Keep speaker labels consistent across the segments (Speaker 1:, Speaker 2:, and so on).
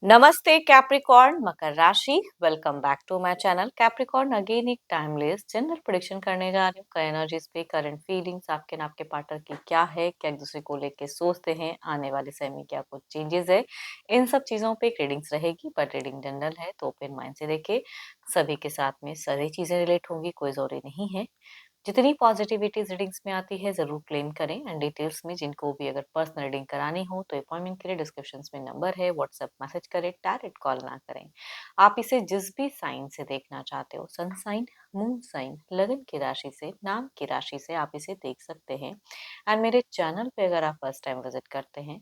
Speaker 1: नमस्ते कैप्रिकॉर्न मकर राशि। Welcome back to my channel Capricorn. Again एक टाइमलेस जनरल प्रेडिक्शन करने जा रही हूँ। का एनर्जीज पे करंट फीलिंग्स आपके ना आपके पार्टनर की क्या है, क्या एक दूसरे को लेके सोचते हैं, आने वाले समय में क्या कुछ चेंजेस है, इन सब चीजों पे रीडिंग्स रहेगी। बट रीडिंग जनरल है तो ओपन माइंड से देखे। सभी के साथ में सारी चीजें रिलेट होंगी, कोई जरूरी नहीं है। जितनी पॉजिटिविटी रीडिंग्स में आती है जरूर क्लेम करें। एंड डिटेल्स में जिनको भी अगर पर्सनल रीडिंग करानी हो तो अपॉइंटमेंट के लिए डिस्क्रिप्शन में नंबर है, व्हाट्सएप मैसेज करें, डायरेक्ट कॉल ना करें। आप इसे जिस भी साइन से देखना चाहते हो, सन साइन, मून साइन, लगन की राशि से, नाम की राशि से आप इसे देख सकते हैं। एंड मेरे चैनल पे अगर आप फर्स्ट टाइम विजिट करते हैं,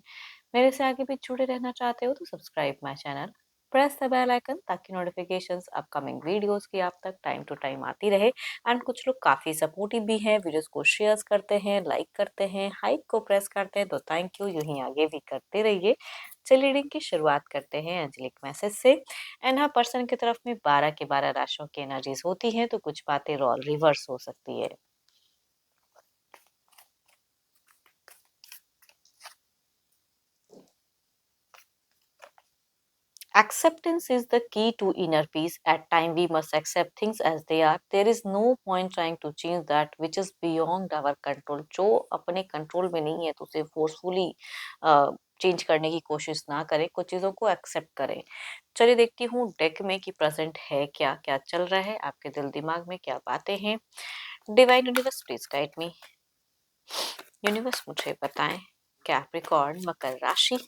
Speaker 1: मेरे से आगे भी जुड़े रहना चाहते हो तो subscribe my channel, press the bell icon ताकि नोटिफिकेशंस अपकमिंग वीडियोस की आप तक टाइम टू टाइम आती रहे। एंड कुछ लोग काफी सपोर्टिव भी हैं, वीडियोस को शेयर करते हैं, लाइक करते हैं, हाइप को प्रेस करते हैं, तो थैंक यू, यूं ही आगे भी करते रहिए। चलिए रीडिंग की शुरुआत करते हैं एंजेलिक मैसेज से। एंड हाँ, पर्सन की तरफ में 12 के 12 राशियों की एनर्जीज होती हैं, तो कुछ बातें रॉल रिवर्स हो सकती है। Acceptance is the key to inner peace. At time we must accept things as they are. There is no point trying to change that which is beyond our control. जो अपने control में नहीं है तो उसे फोर्सफुली चेंज करने की कोशिश ना करें, कुछ चीज़ों को एक्सेप्ट करें। चलिए देखती हूँ डेक में कि प्रेजेंट है क्या, क्या चल रहा है आपके दिल दिमाग में, क्या बातें हैं। Divine universe please guide me. Universe मुझे बताएं कैप्रिकॉर्न मकर राशि।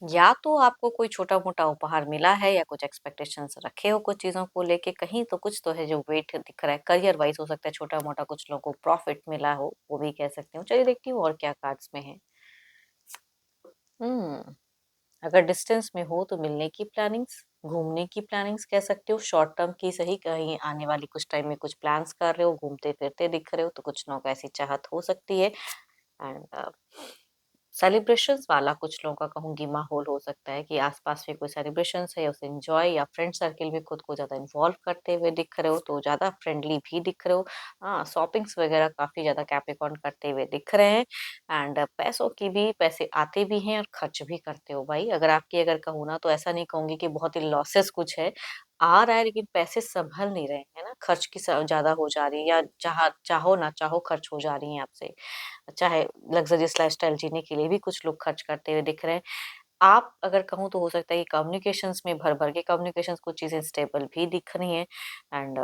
Speaker 1: या तो आपको कोई छोटा-मोटा उपहार मिला है या कुछ एक्सपेक्टेशंस रखे हो कुछ चीज़ों को लेके, कहीं तो कुछ तो है जो वेट दिख रहा है। करियर वाइज़ हो सकता है छोटा-मोटा, कुछ लोगों को प्रॉफिट मिला हो, वो भी कह सकती हूँ। चलिए देखती हूँ और क्या कार्ड्स में है। हुँ, अगर डिस्टेंस में हो तो मिलने की प्लानिंग्स, घूमने की प्लानिंग्स कह सकते हो, शॉर्ट टर्म की सही, कहीं आने वाली कुछ टाइम में कुछ प्लान्स कर रहे हो, घूमते-फिरते दिख रहे हो, तो कुछ लोगों को ऐसी चाहत हो सकती है। एंड सेलिब्रेशंस वाला कुछ लोगों का कहूँगी माहौल हो सकता है कि आसपास में कोई सेलिब्रेशंस है, उसे एंजॉय, या फ्रेंड सर्किल में खुद को ज़्यादा इन्वॉल्व करते हुए दिख रहे हो तो ज़्यादा फ्रेंडली भी दिख रहे हो। हाँ, शॉपिंग्स वगैरह काफ़ी ज़्यादा कैप्रिकॉर्न करते हुए दिख रहे हैं। एंड पैसों की भी, पैसे आते भी हैं और खर्च भी करते हो भाई। अगर आपकी अगर कहूँ ना तो ऐसा नहीं कहूँगी कि बहुत ही लॉसेस कुछ है, आ रहा है लेकिन पैसे संभल नहीं रहे हैं ना, खर्च की ज़्यादा हो जा रही है, या चाहो ना चाहो खर्च हो जा रही है आपसे। चाहे लग्ज़रियस लाइफ़स्टाइल जीने के लिए भी कुछ लोग खर्च करते हुए दिख रहे हैं। आप अगर कहूँ तो हो सकता है कि कम्युनिकेशंस में भर-भर के कम्युनिकेशंस, कुछ चीज़ें स्टेबल भी दिख रही हैं। एंड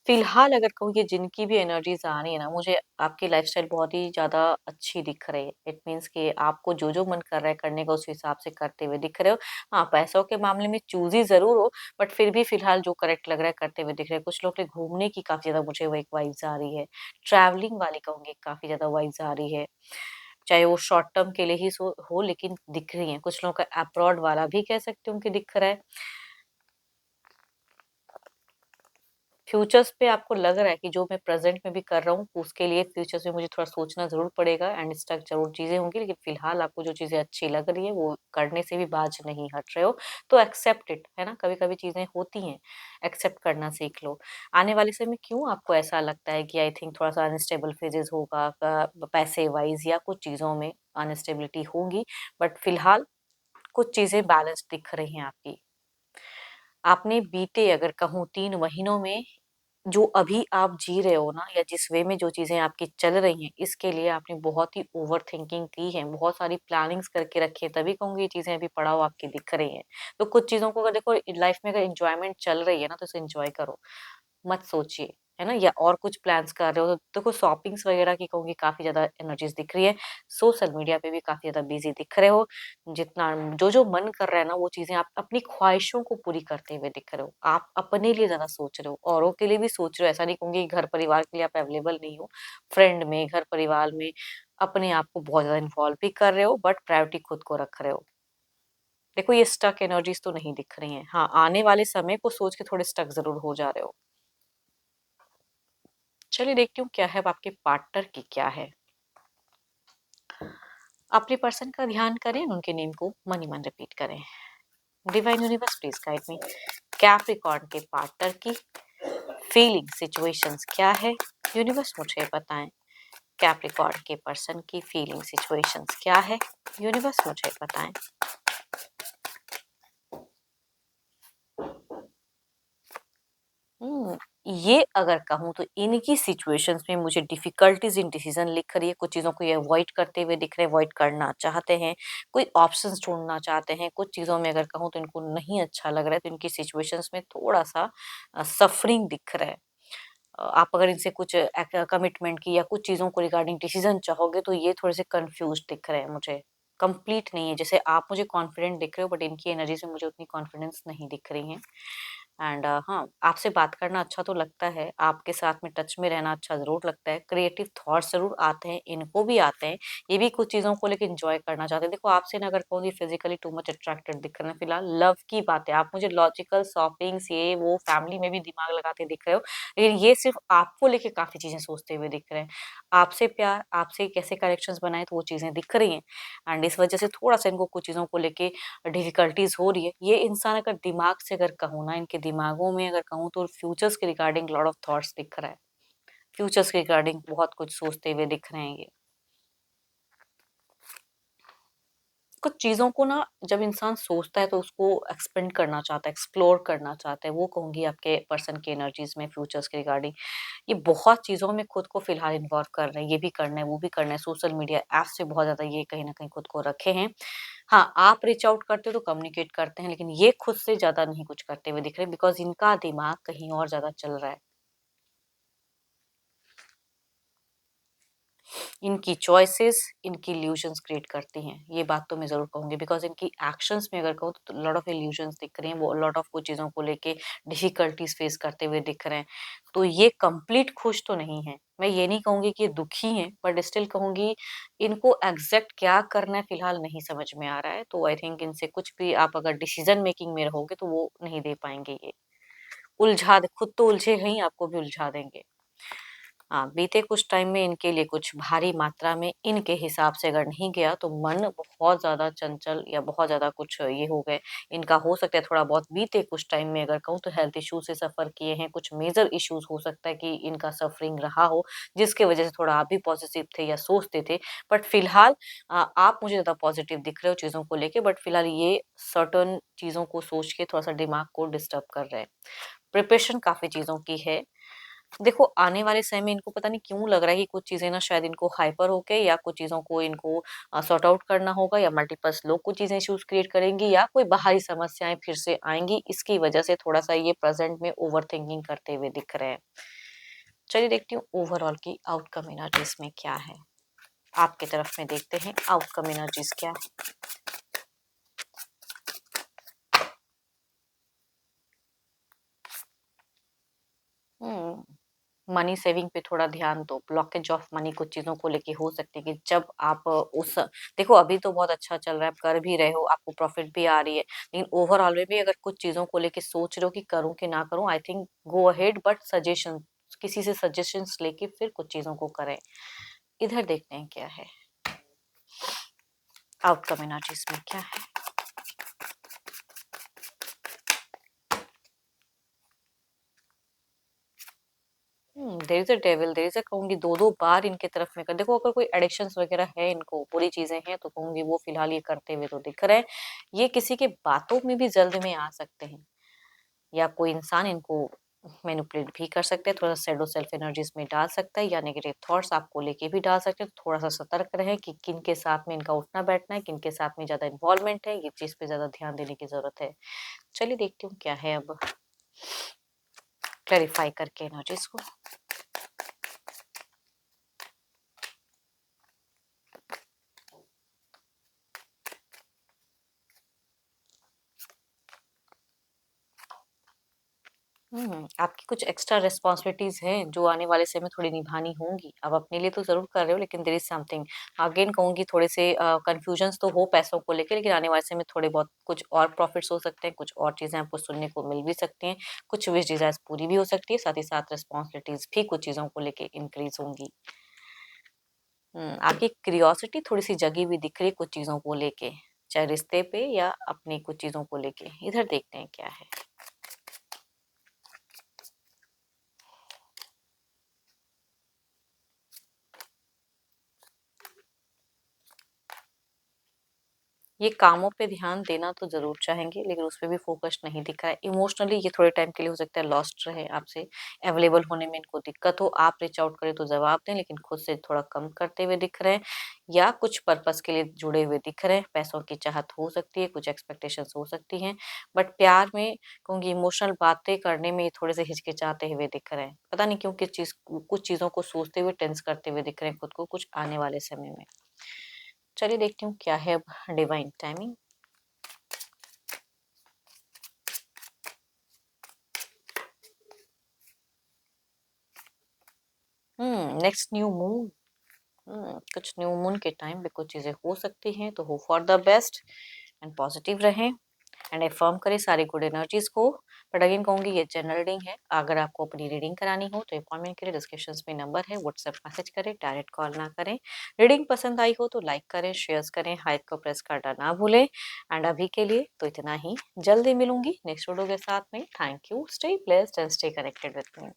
Speaker 1: फिलहाल अगर कहूँ ये जिनकी भी एनर्जीज़ आ रही है ना, मुझे आपकी लाइफ़स्टाइल बहुत ही ज़्यादा अच्छी दिख रही है। इट मीन्स कि आपको जो-जो मन कर रहा है करने का उस हिसाब से करते हुए दिख रहे हो। हाँ, पैसों के मामले में चूज़ी ज़रूर हो, बट फिर भी फिलहाल जो करेक्ट लग रहा है करते हुए दिख रहे हैं। कुछ लोग के घूमने की काफ़ी ज़्यादा मुझे वो एक वाइब्स आ रही है। ट्रैवलिंग वाली कहूँगी काफ़ी ज़्यादा वाइब्स आ रही है। चाहे वो शॉर्ट टर्म के लिए ही सो हो लेकिन दिख रही हैं। कुछ लोगों का अब्रॉड वाला भी कह सकती हूँ कि दिख रहा है। फ्यूचर्स पे आपको लग रहा है कि जो मैं प्रेज़ेंट में भी कर रहा हूँ, उसके लिए फ्यूचर्स में मुझे थोड़ा सोचना ज़रूर पड़ेगा एंड स्टक ज़रूर चीज़ें होंगी, लेकिन फ़िलहाल आपको जो चीज़ें अच्छी लग रही हैं, वो करने से भी बाज नहीं हट रहे हो, तो एक्सेप्ट इट, है ना? कभी-कभी चीज़ें होती हैं, एक्सेप्ट करना सीख लो। आने वाले समय में क्यों आपको ऐसा लगता है कि आई थिंक थोड़ा-सा अनस्टेबल फ़ेजेज़ होगा, पैसे वाइज़ या कुछ चीज़ों में अनस्टेबिलिटी होगी, बट फ़िलहाल कुछ चीज़ें बैलेंस दिख रही हैं आपकी। आपने बीते अगर कहूँ 3 महीनों में जो अभी आप जी रहे हो ना, या जिस वे में जो चीज़ें आपकी चल रही हैं, इसके लिए आपने बहुत ही ओवरथिंकिंग की है, बहुत सारी प्लानिंग्स करके रखी है, तभी कहूँगी ये चीज़ें अभी पड़ाव आपकी दिख रही हैं। तो कुछ चीज़ों को अगर देखो लाइफ में अगर एन्जॉयमेंट चल रही है ना, तो उसे एन्जॉय करो। मत सोचिए, है ना? या और कुछ प्लान्स कर रहे हो, तो देखो शॉपिंग्स वगैरह की कहूँगी काफ़ी ज़्यादा एनर्जीज़ दिख रही है। सोशल मीडिया पे भी काफ़ी ज़्यादा बिज़ी दिख रहे हो। जितना जो-जो मन कर रहा है ना, वो चीज़ें आप अपनी ख्वाहिशों को पूरी करते हुए दिख रहे हो। आप अपने लिए ज़्यादा सोच रहे हो, औरों के लिए भी सोच रहे हो। ऐसा नहीं कहूँगी घर परिवार के लिए आप अवेलेबल नहीं हो। फ्रेंड में, घर परिवार में अपने आप को बहुत ज़्यादा इन्वॉल्व भी कर रहे हो, बट प्रायोरिटी खुद को रख रहे हो। देखो ये स्टक एनर्जीज़ तो नहीं दिख रही हैं। हाँ, आने वाले समय को सोच के थोड़े स्टक ज़रूर हो जा रहे हो। चलिए देखती हूँ क्या है, अब आपके पार्टनर की क्या है। अपने पर्सन का ध्यान करें, उनके नेम को मन ही मन रिपीट करें। Divine universe please guide me. Capricorn के पार्टनर की फीलिंग सिचुएशंस क्या है, यूनिवर्स मुझे बताएं। कैप्रिकॉर्न के पर्सन की फीलिंग सिचुएशंस क्या है, यूनिवर्स मुझे बताएं। हम्म, ये अगर कहूँ तो इनकी सिचुएशंस में मुझे डिफिकल्टीज इन डिसीजन लिख रही है। कुछ चीज़ों को ये अवॉइड करते हुए दिख रहे हैं, अवॉइड करना चाहते हैं, कोई ऑप्शंस ढूंढना चाहते हैं। कुछ चीज़ों में अगर कहूँ तो इनको नहीं अच्छा लग रहा है, तो इनकी सिचुएशंस में थोड़ा सा सफरिंग दिख रहा है। आप अगर इनसे कुछ कमिटमेंट की या कुछ चीज़ों को रिगार्डिंग डिसीजन चाहोगे तो ये थोड़े से कंफ्यूज दिख रहे हैं मुझे, कंप्लीट नहीं है। जैसे आप मुझे कॉन्फिडेंट दिख रहे हो, बट इनकी एनर्जी से मुझे उतनी कॉन्फिडेंस नहीं दिख रही है। एंड हाँ, आपसे बात करना अच्छा तो लगता है, आपके साथ में टच में रहना अच्छा ज़रूर लगता है, क्रिएटिव थॉट्स ज़रूर आते हैं, इनको भी आते हैं, ये भी कुछ चीज़ों को लेके एन्जॉय करना चाहते हैं। देखो आपसे ना अगर कहूँ, ये फिज़िकली टू मच अट्रैक्टेड दिख रहे हैं फिलहाल, लव की बात है। आप मुझे लॉजिकल शॉपिंग्स ये वो फैमिली में भी दिमाग लगाते दिख रहे हो, लेकिन ये सिर्फ़ आपको लेके काफ़ी चीज़ें सोचते हुए दिख रहे हैं। आपसे प्यार, आपसे कैसे कनेक्शंस बनाएँ, तो वो चीज़ें दिख रही हैं। एंड इस वजह से थोड़ा-सा इनको कुछ चीज़ों को लेके डिफिकल्टीज हो रही है। ये इंसान अगर दिमाग से अगर कहूँ ना, इनके दिमागों में अगर कहूँ तो फ्यूचर्स के रिगार्डिंग लॉट ऑफ थॉट्स दिख रहा है। फ्यूचर्स के रिगार्डिंग बहुत कुछ सोचते हुए दिख रहे हैं ये। कुछ चीज़ों को ना जब इंसान सोचता है तो उसको एक्सपेंड करना चाहता है, एक्सप्लोर करना चाहता है। वो कहूँगी आपके पर्सन की एनर्जीज़ में फ्यूचर्स के रिगार्डिंग। ये बहुत चीज़ों में खुद को फिलहाल इन्वॉल्व कर रहे हैं। ये भी करना है, वो भी करना है। सोशल मीडिया ऐप से बहुत ज़्यादा ये कहीं न कहीं खुद को रखे हैं। हाँ, आप रीच आउट करते हो तो कम्युनिकेट करते हैं, लेकिन ये खुद से ज़्यादा नहीं कुछ करते हुए दिख रहे, बिकॉज़ इनका दिमाग कहीं और ज़्यादा चल रहा है। इनकी चॉइसेस इनकी इल्यूजन्स क्रिएट करती हैं, ये बात तो मैं ज़रूर कहूँगी, बिकॉज़ इनकी एक्शंस में अगर कहूँ तो लॉट ऑफ इल्यूजन्स दिख रही हैं, वो लॉट ऑफ कुछ चीज़ों को लेके डिफ़िकल्टीज़ फेस करते हुए दिख रहे हैं। तो ये कंप्लीट खुश तो नहीं हैं। मैं ये नहीं कहूँगी कि ये दुखी हैं, बट स्टिल कहूँगी इनको एग्ज़ैक्ट क्या करना है फिलहाल नहीं समझ में आ रहा है। तो आई थिंक इनसे कुछ भी आप अगर डिसीज़न मेकिंग में रहोगे तो वो नहीं दे पाएँगे ये। उलझा दे, खुद तो उलझे हैं ही, आपको भी उलझा देंगे। हाँ, बीते कुछ टाइम में इनके लिए कुछ भारी मात्रा में इनके हिसाब से अगर नहीं गया तो मन बहुत ज़्यादा चंचल या बहुत ज़्यादा कुछ ये हो गए। इनका हो सकता है थोड़ा बहुत बीते कुछ टाइम में अगर कहूँ तो हेल्थ इश्यू से सफ़र किए हैं, कुछ मेजर इश्यूज़ हो सकता है कि इनका सफ़रिंग रहा हो, जिसकी वज़ह से थोड़ा आप भी पॉज़िटिव थे या सोचते थे। बट फिलहाल आप मुझे ज़्यादा पॉज़िटिव दिख रहे हो चीज़ों को लेके, बट फिलहाल ये सर्टेन चीज़ों को सोच के थोड़ा-सा दिमाग को डिस्टर्ब कर रहे हैं। प्रिपरेशन काफ़ी चीज़ों की है। देखो, आने वाले समय में इनको पता नहीं क्यों लग रहा है कि कुछ चीज़ें ना शायद इनको हाइपर होके या कुछ चीज़ों को इनको सॉर्ट आउट करना होगा, या मल्टीपल्स लोग कुछ चीज़ें इश्यूज़ क्रिएट करेंगी या कोई बाहरी समस्याएँ फिर से आएँगी। इसकी वजह से थोड़ा-सा ये प्रेज़ेंट में ओवरथिंकिंग करते हुए दिख रहे हैं। चलिए देखती हूँ ओवरऑल की आउटकम एनर्जीज़ में क्या है। आपकी तरफ में देखते हैं आउटकम एनर्जीज़ क्या है। हुँ। मनी सेविंग पे थोड़ा ध्यान दो। ब्लॉकेज ऑफ मनी कुछ चीज़ों को लेके हो सकती है कि जब आप उस देखो अभी तो बहुत अच्छा चल रहा है, आप कर भी रहे हो, आपको प्रॉफ़िट भी आ रही है। लेकिन ओवरऑल में भी अगर कुछ चीज़ों को लेके सोच रहे हो कि करूँ कि ना करूँ, I think go ahead, but suggestion किसी से सजेशंस लेके फिर कुछ चीज़ों को करें। इधर देखते हैं क्या है, आउटकम एनर्जीज़ में क्या है? There is a devil, there is a कहूँगी 2-2 बार इनके तरफ में कर देखो, अगर कोई एडिक्शंस वगैरह है इनको, बुरी चीज़ें हैं तो कहूँगी वो फिलहाल ये करते हुए तो दिख रहे हैं। ये किसी के बातों में भी जल्द में आ सकते हैं, या कोई इंसान इनको मैनिपुलेट भी कर सकते हैं, थोड़ा शैडो सेल्फ एनर्जीज़ में डाल सकता है, या नेगेटिव थॉट्स आपको लेके भी डाल सकते हैं। तो थोड़ा-सा सतर्क रहें कि किनके साथ में इनका उठना-बैठना है, किनके साथ में ज़्यादा इन्वॉल्वमेंट है, ये चीज़ पे ज़्यादा ध्यान देने की ज़रूरत है। चलिए देखती हूँ क्या है अब, क्लैरिफाई करके एनर्जीज़ को। आपकी कुछ एक्स्ट्रा रिस्पॉन्सिबिलिटीज़ हैं जो आने वाले समय में थोड़ी निभानी होंगी। आप अपने लिए तो ज़रूर कर रहे हो, लेकिन देयर इज़ समथिंग, अगेन कहूँगी थोड़े से कन्फ्यूजन्स तो हो पैसों को लेके, लेकिन आने वाले समय में थोड़े बहुत कुछ और प्रॉफिट्स हो सकते हैं, कुछ और चीज़ें आपको सुनने को मिल भी सकती हैं, कुछ विश डिज़ायर्स पूरी भी हो सकती है, साथ ही साथ रिस्पॉन्सिबिलिटीज़ भी कुछ चीज़ों को लेके इंक्रीज़ होंगी। आपकी क्यूरियोसिटी थोड़ी-सी जगी हुई दिख रही है कुछ चीज़ों को लेके, चाहे रिश्ते पे या अपनी कुछ चीज़ों को लेके। इधर देखते हैं क्या है। ये कामों पे ध्यान देना तो ज़रूर चाहेंगे, लेकिन उसपे भी फ़ोकस नहीं दिख रहा है। इमोशनली ये थोड़े टाइम के लिए हो सकता है लॉस्ट रहे आपसे, अवेलेबल होने में इनको दिक्कत हो, आप रीच आउट करें तो जवाब दें, लेकिन खुद से थोड़ा कम करते हुए दिख रहे हैं या कुछ पर्पज़ के लिए जुड़े हुए दिख रहे हैं। पैसों की चाहत हो सकती है, कुछ एक्सपेक्टेशंस हो सकती हैं, बट प्यार में कहूँगी इमोशनल बातें करने में ये थोड़े से हिचकिचाते हुए दिख रहे हैं। पता नहीं क्यों कुछ चीज़ों को सोचते हुए टेंस करते हुए दिख रहे हैं खुद को कुछ आने वाले समय में। चलिए देखती हूँ क्या है अब divine timing. Next new moon. कुछ न्यू मून के टाइम पे कुछ चीज़ें हो सकती हैं, तो hope for the best and positive रहें एंड अफर्म करें सारी गुड एनर्जीज को। बट अगेन कहूँगी ये जनरल रीडिंग है, अगर आपको अपनी रीडिंग करानी हो तो अपॉइंटमेंट के लिए डिस्क्रिप्शन में नंबर है, व्हाट्सएप मैसेज करें, डायरेक्ट कॉल ना करें। रीडिंग पसंद आई हो तो लाइक करें, शेयर्स करें, हाइप को प्रेस करना ना भूलें। एंड अभी के लिए तो इतना ही, जल्दी मिलूंगी नेक्स्ट वीडियो के साथ में। Thank you, stay blessed and stay connected with me.